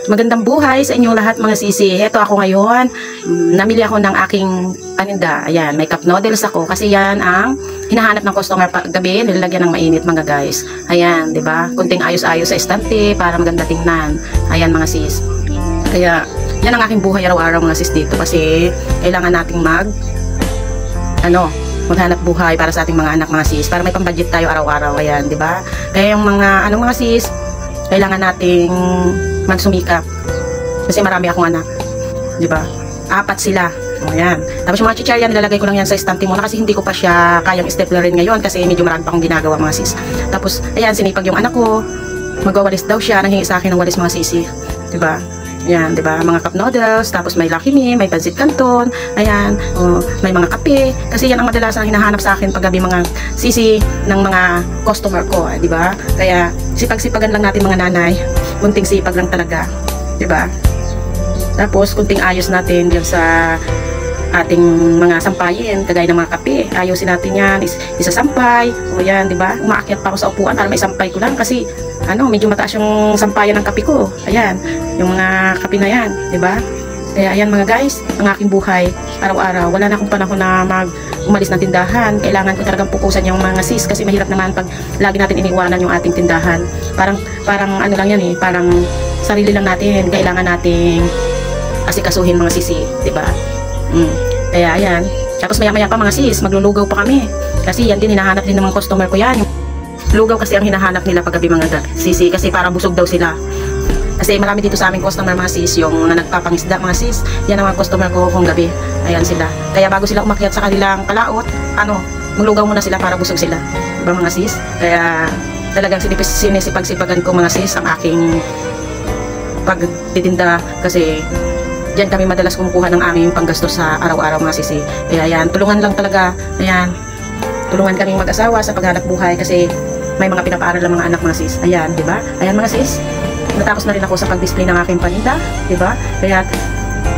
Magandang buhay sa inyong lahat mga sisi. Heto ako ngayon. Namili ako ng aking paninda. Ayan, may cup noodles ako kasi yan ang hinahanap ng customer gabi. Nilagyan ng mainit mga guys. Ayan, di ba? Kunting ayos-ayos sa estante para maganda tingnan. Ayan mga sis. Kaya yan ang aking buhay araw-araw mga sis dito kasi kailangan nating maghanap buhay para sa ating mga anak mga sis para may pambudget tayo araw-araw. Ayan, di ba? Kaya yung mga mga sis, kailangan nating magsumikap kasi marami akong anak, di ba? 4 sila. Ayan. Tapos yung mga chichirya nilalagay ko lang yan sa estante muna kasi hindi ko pa siya kayang staplerin ngayon kasi medyo marami pa akong ginagawa mga sis. Tapos ayan, sinipag yung anak ko, magwawalis daw siya, nanghingi sa akin ng walis mga sisi, di ba? Ayan, di ba? Mga cup noodles, tapos may Lucky Me, may pancit canton, ayan, may mga kape, kasi yan ang madalasang hinahanap sa akin paggabi mga sisi ng mga customer ko, di ba? Kaya sipag-sipagan lang natin mga nanay, kunting sipag lang talaga, di ba? Tapos kunting ayos natin diyan sa ating mga sampayin, kagaya ng mga kape, ayusin natin yan, isasampay, o yan, di ba? Umaakyat pa ako sa upuan para may sampay ko lang kasi medyo mataas yung sampayan ng kape ko. Ayan, yung mga kape na yan, di ba? Kaya ayan mga guys, ang aking buhay araw-araw. Wala na akong panahon na umalis ng tindahan. Kailangan ko talagang pupusan yung mga sis kasi mahirap naman pag lagi natin iniwanan yung ating tindahan. Parang lang yan parang sarili lang natin. Kailangan nating asikasuhin mga sisi, di ba? Kaya ayan. Tapos maya-maya pa mga sis, maglulugaw pa kami. Kasi yan din, hinahanap din ng mga customer ko yan. Lugaw kasi ang hinahanap nila paggabi mga sisi kasi para busog daw sila. Kasi marami dito sa aming customer mga sis, yung nagpapangisda mga sis, yan ang mga customer ko kung gabi. Ayan sila. Kaya bago sila umakyat sa kanilang kalaot, maglugaw muna sila para busog sila. Diba mga sis? Kaya talagang sinisipag-sipagan ko mga sis ang aking pagtitinda kasi diyan kami madalas kumukuha ng aming panggastos sa araw-araw mga sisi. Kaya ayan, tulungan lang talaga. Ayan, tulungan kaming mag-asawa sa paghanap buhay kasi may mga pinapaaral ng mga anak mga sis. Ayan, di ba? Ayan mga sis, natapos na rin ako sa pag-display ng aking paninda, di ba? Kaya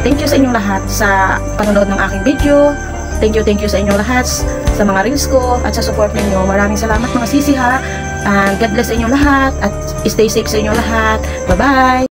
thank you sa inyong lahat sa panonood ng aking video. Thank you sa inyong lahat sa mga reels ko at sa support ninyo. Maraming salamat mga sisi ha. God bless sa inyong lahat at stay safe sa inyong lahat. Bye-bye!